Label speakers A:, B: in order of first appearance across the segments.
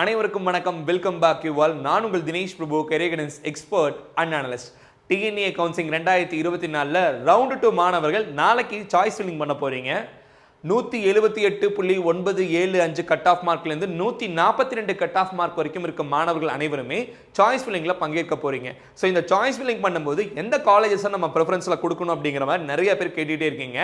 A: அனைவருக்கும் வணக்கம். Welcome back you all. நான் உங்கள் Dinesh Prabhu, career guidance expert and analyst. TNEA counselling 2024 round 2 மாணவர்கள் நாளைக்கு சாய்ஸ் ஃபில்லிங் பண்ண போறீங்க. 178.975 கட் ஆஃப் மார்க்லேருந்து 142 கட் ஆஃப் மார்க் வரைக்கும் இருக்க மாணவர்கள் அனைவருமே சாய்ஸ் ஃபில்லிங்கில் பங்கேற்க போறீங்க. ஸோ இந்த சாய்ஸ் ஃபில்லிங் பண்ணும்போது எந்த காலேஜஸை நம்ம ப்ரிஃபரன்ஸில் கொடுக்கணும் அப்படிங்கிற மாதிரி நிறைய பேர் கேட்டுகிட்டே இருக்கீங்க.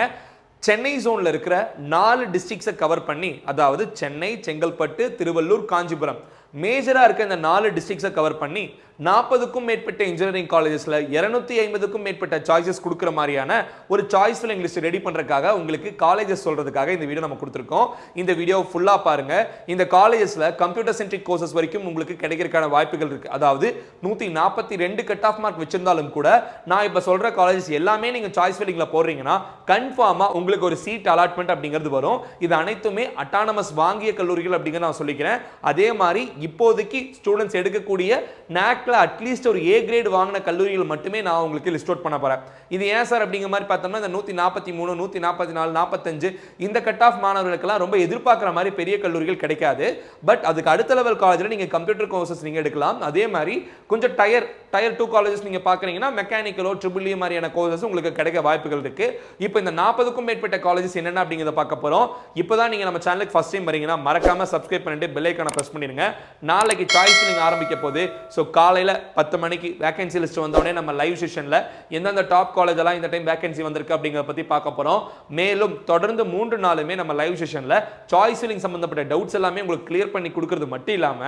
A: சென்னை ஜோனில் இருக்கிற 4 டிஸ்ட்ரிக்ட்ஸை கவர் பண்ணி, அதாவது சென்னை, செங்கல்பட்டு, திருவள்ளூர், காஞ்சிபுரம் மேஜராக இருக்க இந்த 4 டிஸ்ட்ரிக்ட்ஸை கவர் பண்ணி 40க்கும் மேற்பட்ட இன்ஜினியரிங் காலேஜஸில் 250க்கும் மேற்பட்ட சாய்ஸஸ் கொடுக்குற மாதிரியான ஒரு சாய்ஸ் ஃபில்லிங் லிஸ்ட் ரெடி பண்ணுறதுக்காக உங்களுக்கு காலேஜஸ் சொல்கிறதுக்காக இந்த வீடியோ நம்ம கொடுத்துருக்கோம். இந்த வீடியோ ஃபுல்லாக பாருங்கள். இந்த காலேஜஸில் கம்ப்யூட்டர் சென்ட்ரிக் கோர்சஸ் வரைக்கும் உங்களுக்கு கிடைக்கிறதுக்கான வாய்ப்புகள் இருக்குது. அதாவது 142 கட் ஆஃப் மார்க் வச்சிருந்தாலும் கூட நான் இப்போ சொல்கிற காலேஜஸ் எல்லாமே நீங்கள் சாய்ஸ் ஃபில்லிங்கில் போடுறீங்கன்னா கன்ஃபார்மாக உங்களுக்கு ஒரு சீட் அலாட்மெண்ட் அப்படிங்கிறது வரும். இது அனைத்துமே அட்டானமஸ் வாங்கிய கல்லூரிகள் அப்படிங்கிறத நான் சொல்லிக்கிறேன். அதே மாதிரி இப்போதைக்கு ஸ்டூடெண்ட்ஸ் எடுக்கக்கூடிய NAC அட்லீஸ்ட் ஒரு A கிரேட் வாங்கின கல்லூரிகள் மட்டுமே நான் உங்களுக்கு லிஸ்ட் அவுட் பண்ண போறேன். இது ஏன் சார் அப்படிங்கிற மாதிரி பார்த்தோம்னா, இந்த 143, 144, 45 இந்த கட் ஆஃப் மாணவர்களுக்கெல்லாம் ரொம்ப எதிர்பார்க்குற மாதிரி பெரிய கல்லூரிகள் கிடைக்காது. பட் அதுக்கு அடுத்த லெவல் காலேஜில் நீங்கள் கம்ப்யூட்டர் கோர்சஸ் நீங்கள் எடுக்கலாம். அதே மாதிரி கொஞ்சம் டயர் 2 காலேஜஸ் நீங்கள் பார்க்குறீங்கன்னா மெக்கானிக்கலோ EEE மாதிரியான கோர்சஸ் உங்களுக்கு கிடைக்க வாய்ப்புகள் இருக்கு. இப்போ இந்த 40க்கும் மேற்பட்ட காலேஜஸ் என்னென்ன அப்படிங்கிறத பார்க்க போகிறோம். இப்போ தான் நீங்கள் நம்ம சேனலுக்கு ஃபர்ஸ்ட் டைம் வரீங்கன்னா மறக்காம சப்ஸ்கிரைப் பண்ணிட்டு பெல் ஐக்கானை ப்ரெஸ் பண்ணிடுங்க. நாளைக்கு சாய்ஸ் ஃபில்லிங் ஆரம்பிக்க போகுது. ஸோ காலையில் 10 மணிக்கு வேகன்சி லிஸ்ட் வந்தோடனே நம்ம லைவ் செஷன்ல எந்தெந்த டாப் காலேஜ் எல்லாம் இந்த டைம் வேகன்சி வந்திருக்கு அப்படிங்கறத பத்தி பார்க்க போறோம். மேலும் தொடர்ந்து 3 நாளுமே நம்ம லைவ் செஷன்ல சாய்ஸ் ஃபில்லிங் சம்பந்தப்பட்ட டவுட்ஸ் எல்லாமே உங்களுக்கு கிளியர் பண்ணி கொடுக்கிறது மட்டும் இல்லாம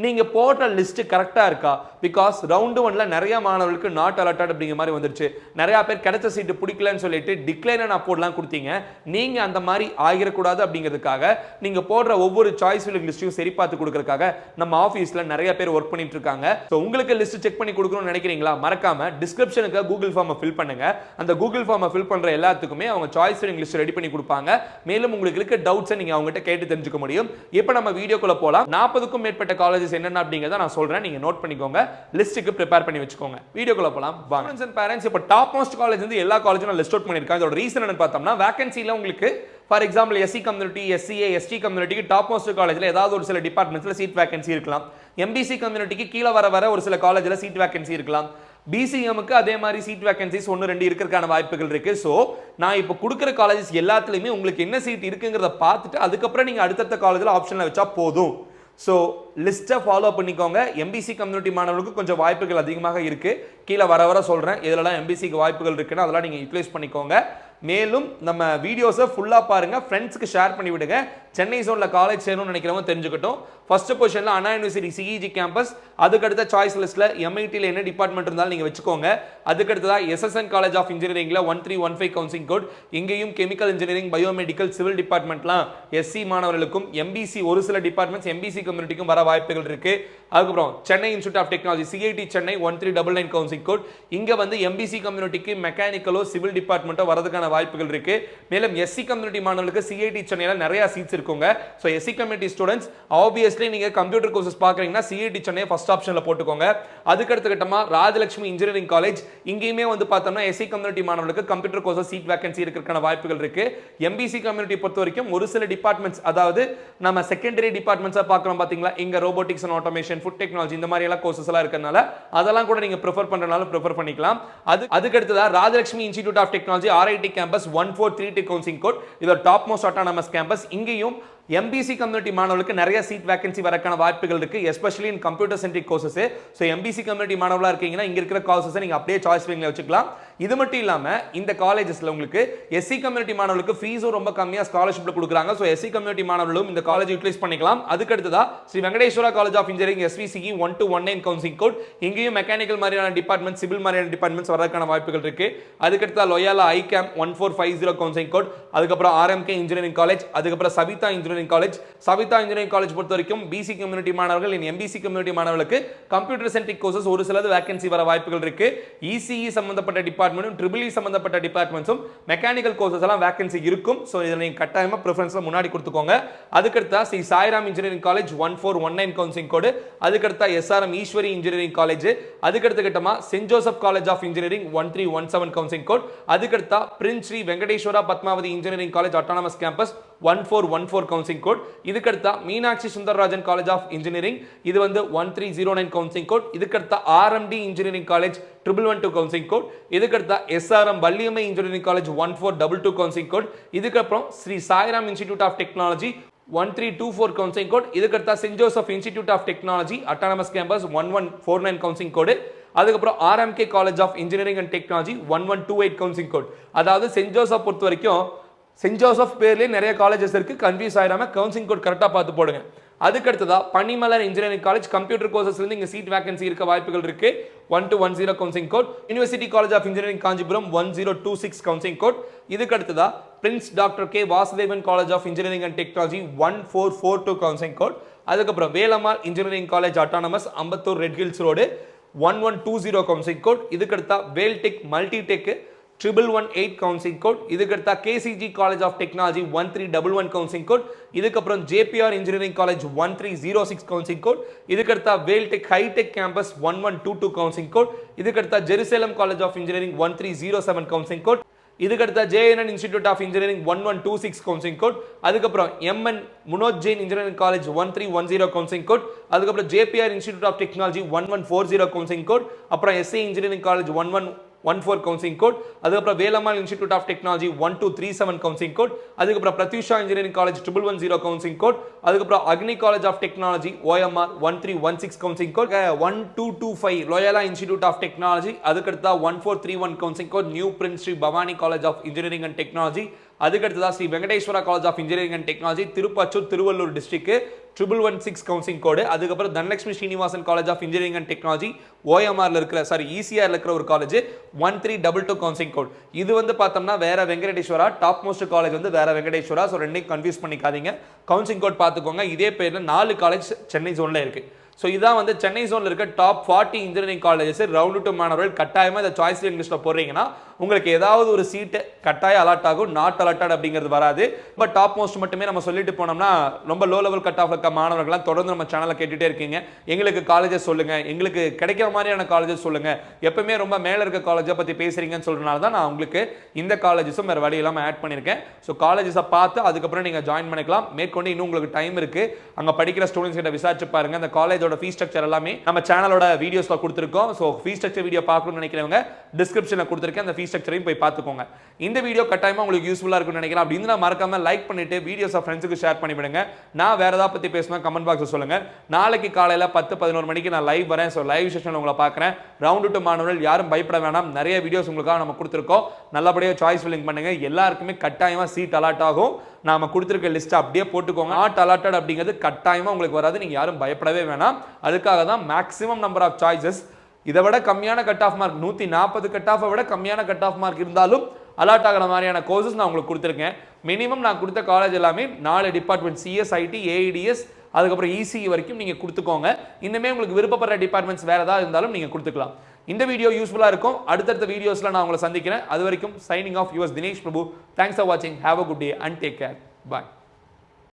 A: நீங்க போடுற லிஸ்ட் கரெக்டா இருக்கா, பிகாஸ் ரவுண்ட் 1ல நிறைய மாணவர்களுக்கு நாட் அலாட்டட் அப்படிங்கிற மாதிரி வந்துருச்சு. நிறைய பேர் கிடைச்ச சீட்டு பிடிக்கலன்னு சொல்லிட்டு டிக்ளைன் அண்ட் அப்போர்ட்லாம் கொடுத்தீங்க. நீங்க அந்த மாதிரி ஆகிடக்கூடாது அப்படிங்கிறதுக்காக நீங்க போடுற ஒவ்வொரு சாய்ஸ் ஃபில்லிங் லிஸ்ட்டையும் சரி பார்த்து கொடுக்கறதுக்காக நம்ம ஆஃபீஸ்ல நிறைய பேர் ஒர்க் பண்ணிட்டு இருக்காங்க. ஸோ உங்களுக்கு லிஸ்ட் செக் பண்ணி கொடுக்கணும்னு நினைக்கிறீங்களா? மறக்காம டிஸ்கிரிப்ஷனுக்கு கூகுள் ஃபார்மை ஃபில் பண்ணுங்க. அந்த கூகுள் ஃபார்மை ஃபில் பண்ற எல்லாத்துக்குமே அவங்க சாய்ஸ் ஃபில்லிங் லிஸ்ட் ரெடி பண்ணி கொடுப்பாங்க. மேலும் உங்களுக்கு இருக்க டவுட்ஸை நீங்க அவங்ககிட்ட கேட்டு தெரிஞ்சுக்க முடியும். இப்போ நம்ம வீடியோக்குள்ள போலாம். 40க்கும் மேற்பட்ட காலேஜஸ் என்னென்ன அப்படிங்கறத நான் சொல்றேன். நீங்க நோட் பண்ணிக்கோங்க, லிஸ்ட்டுக்கு ப்ரிப்பேர் பண்ணி வச்சுக்கோங்க. வீடியோக்குள்ள போலாம் வாங்க. ஸ்டூடண்ட்ஸ் அண்ட் பேரண்ட்ஸ், இப்போ டாப் மோஸ்ட் காலேஜ் வந்து எல்லா காலேஜும் நான் லிஸ்ட் அவுட் பண்ணிருக்கேன். இதோட ரீசன் என்னன்னு பார்த்தோம்னா, வேகன்சில உங்களுக்கு for example SC community, SCA, ST கம்யூனிட்டிக்கு டாப் மோஸ்ட் காலேஜ்ல ஏதாவது ஒரு சில டிபார்ட்மெண்ட்ஸ்ல சீட் வேகன்சி இருக்கலாம். MBC கம்யூனிட்டிக்கு கீழே வர ஒரு சில காலேஜ்ல சீட் வேகன்சி இருக்கலாம். BCMக்கு அதே மாதிரி சீட் வேகன்சிஸ் 1-2 இருக்கிறதுக்கான வாய்ப்புகள் இருக்கு. ஸோ நான் இப்போ கொடுக்குற காலேஜஸ் எல்லாத்துலயுமே உங்களுக்கு என்ன சீட் இருக்குங்கிறத பார்த்துட்டு அதுக்கப்புறம் நீங்க அடுத்தடுத்த காலேஜ்ல ஆப்ஷன்ல வச்சா போதும். ஸோ லிஸ்ட்டை ஃபாலோ பண்ணிக்கோங்க. MBC கம்யூனிட்டி மாணவர்களுக்கு கொஞ்சம் வாய்ப்புகள் அதிகமாக இருக்கு. கீழே வர சொல்றேன் எதுலலாம் MBCக்கு வாய்ப்புகள் இருக்குன்னு அதெல்லாம் நீங்க யூட்டிலைஸ் பண்ணிக்கோங்க. மேலும் நம்ம வீடியோஸை ஃபுல்லாக பாருங்க, ஃப்ரெண்ட்ஸ்க்கு ஷேர் பண்ணி விடுங்க. சென்னை ஜோனில் காலேஜ் சேரணும்னு நினைக்கிறவங்க தெரிஞ்சுக்கட்டும். ஃபர்ஸ்ட் பொசிஷனில் அண்ணா யூனிவர்சிட்டி CEG கேம்பஸ், அதுக்கடுத்த சாய்ஸ் லிஸ்ட்டில் MITயில் என்ன டிபார்ட்மெண்ட் இருந்தாலும் நீங்கள் வச்சுக்கோங்க. அதுக்கடுத்ததாக SSN காலேஜ் ஆஃப் இன்ஜினியரிங்கில் 1315 கவுன்சிலிங் கோட். இங்கேயும் கெமிக்கல் இன்ஜினியரிங், பயோமெடிக்கல், சிவில் டிபார்ட்மெண்ட்லாம் SC மாணவர்களுக்கும், MBC ஒரு சில டிபார்ட்மெண்ட்ஸ் MBC கம்யூனிட்டிக்கும் வர வாய்ப்புகள் இருக்கு. அதுக்கப்புறம் Chennai institute of technology CIT Chennai 1399 counselling code. இங்கே வந்து MBC கம்யூனிட்டிக்கு மெக்கானிக்கலோ சிவில் டிபார்ட்மெண்ட்டோ வரதுக்கான வாய்ப்புகள் இருக்கு. மேலும் SC கம்யூனிட்டி மாணவர்களுக்கு CIT சென்னையில நிறைய சீட்ஸ் இருக்குங்க. So SC community students obviously நீங்க கம்ப்யூட்டர் கோர்சஸ் பார்க்கறீங்கன்னா CIT சென்னை ஃபர்ஸ்ட் ஆப்ஷன்ல போட்டுக்கோங்க. அதுக்கு அடுத்த கட்டமா ராஜலட்சுமி இன்ஜினியரிங் காலேஜ், இங்கேயுமே வந்து பார்த்தோம்னா SC கம்யூனிட்டி மாணவர்களுக்கு கம்ப்யூட்டர் கோர்சஸ் சீட் வேகன்சி இருக்கிறதுக்கான வாய்ப்புகள் இருக்கு. MBC கம்யூனிட்டி பொறுத்த வரைக்கும் ஒரு சில டிபார்ட்மெண்ட்ஸ், அதாவது நம்ம செகண்டரி டிபார்ட்மெண்ட்ஸா பார்க்கறோம் பாத்தீங்களா, இங்க robotics and automation, food technology இந்த மாதிரி எல்லாம் கோர்சஸ் எல்லாம் இருக்கறனால அதெல்லாம் கூட நீங்க ப்ரிஃபர் பண்றனால ப்ரிஃபர் பண்ணிக்கலாம். அதுக்கு அடுத்ததா Rajalakshmi institute of technology RIT campus 1432 counselling code. இது டாப் மோஸ்ட் அட்டானமஸ் கேம்பஸ். இங்கேயும் MBC கம்யூனிட்டி மாணவர்களுக்கு நிறைய சீட் வேகன்சி வரக்கான வாய்ப்புகள் இருக்கு, especially in computer centric courses. So MBC community மாணவர்களா இருக்கீங்கன்னா இங்க இருக்கிற கோர்சஸை நீங்க அப்படியே சாய்ஸ் ஃபில்லிங்ல வச்சுக்கலாம். இது மட்டும் இல்லாம இந்த காலேஜஸ்ல உங்களுக்கு SC கம்யூனிட்டி மாணவர்களுக்கு ஃபீஸும் ரொம்ப கம்மியா ஸ்காலர்ஷிப்ல கொடுக்குறாங்க. ஸோ SC கம்யூனிட்டி மாணவர்களும் இந்த காலேஜ் யூட்டிலைஸ் பண்ணிக்கலாம். அதுக்கு அடுத்ததா Sri Venkateswara college of engineering SVCE 1219 counselling code. இங்கேயும் மெக்கானிக்கல் மாதிரியான டிபார்ட்மெண்ட், சிவில் மாதிரியான டிபார்ட்மெண்ட்ஸ் வரதுக்கான வாய்ப்புகள் இருக்கு. அதுக்கு அடுத்தா லோயாலா ICAM 1450 கவுன்சிலிங் கோட். அதுக்கப்புறம் RMK இன்ஜினியரிங் காலேஜ், அதுக்கப்புறம் Saveetha engineering college. Saveetha engineering college பொறுத்த வரைக்கும் BC கம்யூனிட்டி மாணவர்கள், MBC கம்யூனிட்டி மாணவர்களுக்கு கம்ப்யூட்டர் சென்ட்ரிக் கோர்சஸ் ஒரு சிலது வேகன்சி வர வாய்ப்புகள் இருக்கு. ECE சம்பந்தப்பட்ட டிபார்ட்மெண்ட்டும் EEE சம்பந்தப்பட்ட டிபார்ட்மெண்ட்ஸும் மெக்கானிக்கல் கோர்சஸ் எல்லாம் வேகன்சி இருக்கும். சோ இதை நீங்க கட்டாயமா பிரெஃபரன்ஸ்ல முன்னாடி கொடுத்துக்கோங்க. அதுக்கு அடுத்தா Sri Sairam engineering college 1419 counselling code. அதுக்கு அடுத்தா SRM ஈஸ்வரி இன்ஜினியரிங் காலேஜ். அதுக்கு அடுத்த கட்டமா saint Joseph college of engineering 1317 counselling code. அதுக்கு அடுத்தா prince Sri Venkateswara Padmavathi engineering college autonomous campus 1414 counselling code. இதுக்கடுத்தா Meenakshi Sundararajan college of engineering, இது வந்து 1309 கவுன்சிலிங் கோட். இதுக்கடுத்தா RMD engineering college 1112 counselling code. இதுக்கடுத்தா SRM Valliammai engineering college 1422 counselling code. இதுக்கப்புறம் Sri Sairam institute of technology 1324 counselling code. இதுக்கடுத்தா saint Joseph institute of technology autonomous campus 1149 counselling code. அதுக்கப்புறம் RMK college of engineering and technology 1128 counselling code. அதாவது saint Joseph பொறுத்த வரைக்கும் send Joseph பேர்லேயே நிறைய colleges இருக்கு, கன்ஃபியூஸ் ஆயிடாம கவுன்சிலிங் கோட் கரெக்டாக பார்த்து போடுங்க. அதுக்கடுத்ததா பனிமலர் இன்ஜினியரிங் காலேஜ் கம்ப்யூட்டர் கோர்சஸ்ல இருந்து இங்க சீட் வேகன்சி இருக்க வாய்ப்புகள் இருக்கு. 1210 counselling code. University college of engineering Kanchipuram 1026 counselling code. இதுக்கடுத்ததா prince doctor K Vasudevan college of engineering and technology 1442 counselling code. அதுக்கப்புறம் Velammal engineering college autonomous Ambattur Red Hills Road 1120 counselling code. இதுக்கடுத்தா Veltech multitech 1118 counselling code. இதுக்கடுத்தா KCG college of technology 1311 counselling code. இதுக்கப்புறம் JPR engineering college 1306 counselling code. இதுக்கடுத்தா Veltech hitech campus 1122 counselling code. இதுக்கடுத்தா Jerusalem college of engineering 1307 counselling code. இதுக்கடுத்தா JNN institute of engineering 1126 counselling code. அதுக்கப்புறம் MN Munoj Jain engineering college 1310 counselling code. அதுக்கப்புறம் JPR institute of technology 1140 counselling code. அப்புறம் SA engineering college 1114 counselling code. அதுக்கப்புறம் Velammal institute of technology 1237 counselling code. அதுக்கப்புறம் Prathyusha engineering college 1110 counselling code. அதுக்கப்புறம் Agni college of technology OMR 1316 counselling code. 1225 Loyola institute of technology. அதுக்கடுத்தா 1431 counselling code new prince Sri Bhavani college of engineering and technology. அதுக்கடுத்ததா Sri Venkateswara college of engineering and technology Tiruppachur Tiruvallur district 1116 counselling code. அதுக்கப்புறம் Dhanalakshmi Srinivasan college of engineering and technology OMRல இருக்கிற ECRல இருக்கிற ஒரு college 1322 counselling code. இது வந்து பார்த்தோம்னா வேற வெங்கடேஸ்வரா, டாப் மோஸ்ட் காலேஜ் வந்து வேற வெங்கடேஸ்வரா. ஸோ ரெண்டையும் கன்ஃபியூஸ் பண்ணிக்காதீங்க, கவுன்சிலிங் கோட் பார்த்துக்கோங்க. இதே பேர்ல 4 காலேஜ் சென்னை ஜோன்ல இருக்கு. ஸோ இதான் வந்து சென்னை ஜோன்ல இருக்க top 40 engineering colleges. Round to மாணவர்கள் கட்டாயமா இந்த சாய்ஸ் லிஸ்ட்ல போடுறீங்கன்னா உங்களுக்கு ஏதாவது ஒரு சீட்டு கட்டாயம் அலாட் ஆகும், நாட் அலாட்டட் அப்படிங்கிறது வராது. பட் டாப் மோஸ்ட் மட்டுமே நம்ம சொல்லிட்டு போனோம்னா ரொம்ப லோ லெவல் கட் ஆஃப் இருக்க மாணவர்கள்லாம் தொடர்ந்து நம்ம சேனலை கேட்டுட்டே இருக்கீங்க. எங்களுக்கு காலேஜஸ் சொல்லுங்க, எங்களுக்கு கிடைக்கிற மாதிரியான காலேஜஸ் சொல்லுங்க, எப்பவுமே ரொம்ப மேல இருக்க காலேஜை பத்தி பேசுறீங்கன்னு சொல்றதுனால தான் நான் உங்களுக்கு இந்த காலேஜஸும் வேற வழி இல்லாம ஆட் பண்ணிருக்கேன். ஸோ காலேஜஸை பார்த்து அதுக்கப்புறம் நீங்க ஜாயின் பண்ணிக்கலாம். மேற்கொண்டு இன்னும் உங்களுக்கு டைம் இருக்கு, அங்க படிக்கிற ஸ்டூடெண்ட்ஸ் கிட்ட விசாரிச்சு பாருங்க. அந்த காலேஜோட ஃபீஸ் ஸ்ட்ரக்சர் எல்லாமே நம்ம சேனலோட வீடியோஸ்ல கொடுத்திருக்கோம். ஸோ ஃபீஸ் ஸ்ட்ரக்சர் வீடியோ பார்க்கணும்னு நினைக்கிறவங்க டிஸ்கிரிப்ஷன்ல கொடுத்திருக்கேன், அந்த ஃபீஸ் ஸ்ட்ரக்சரையும் போய் பார்த்துக்கோங்க. இந்த வீடியோ கட்டாயமா உங்களுக்கு யூஸ்ஃபுல்லா இருக்கும்னு நினைக்கிறேன். அப்படின்னு நான் மறக்காம லைக் பண்ணிட்டு வீடியோஸை ஃப்ரெண்ட்ஸுக்கு ஷேர் பண்ணி விடுங்க. நான் வேற ஏதாவது பத்தி பேசணும் கமெண்ட் பாக்ஸ்ல சொல்லுங்க. நாளைக்கு காலையில 10-11 மணிக்கு நான் லைவ் வரேன். ஸோ லைவ் செஷன்ல உங்களை பார்க்குறேன். ரவுண்ட் டு மாணவர்கள் யாரும் பயப்பட வேணாம், நிறைய வீடியோஸ் உங்களுக்காக நம்ம கொடுத்துருக்கோம். நல்லபடியாக சாய்ஸ் ஃபில்லிங் பண்ணுங்க. எல்லாருக்குமே கட்டாயமா சீட் அலாட் ஆகும். நாம கொடுத்துருக்க லிஸ்ட் அப்படியே போட்டுக்கோங்க. நாட் அலாட்டட் அப்படிங்கிறது கட்டாயமா உங்களுக்கு வராது, நீங்க யாரும் பயப்படவே வேணாம். அதுக்காக தான் மேக்ஸிமம் நம்பர் ஆஃப் சாய்ஸஸ். இதை விட கம்மியான கட் ஆஃப் மார்க் 140 கட் ஆஃபை விட கம்மியான கட் ஆஃப் மார்க் இருந்தாலும் அலாட் ஆகிற மாதிரியான கோர்சஸ் நான் உங்களுக்கு கொடுத்துருக்கேன். மினிமம் நான் கொடுத்த காலேஜ் எல்லாமே 4 டிபார்ட்மெண்ட் CS IT AEDS அதுக்கப்புறம் ECE வரைக்கும் நீங்க கொடுத்துக்கோங்க. இன்னுமே உங்களுக்கு விருப்பப்படுற டிபார்ட்மெண்ட்ஸ் வேற ஏதாவது இருந்தாலும் நீங்க கொடுத்துக்கலாம். இந்த வீடியோ யூஸ்ஃபுல்லா இருக்கும். அடுத்தடுத்த வீடியோஸ்ல நான் உங்களை சந்திக்கிறேன். அது வரைக்கும் signing off yours Dinesh Prabhu. Thanks for வாட்சிங். Have a good day and take care. Bye.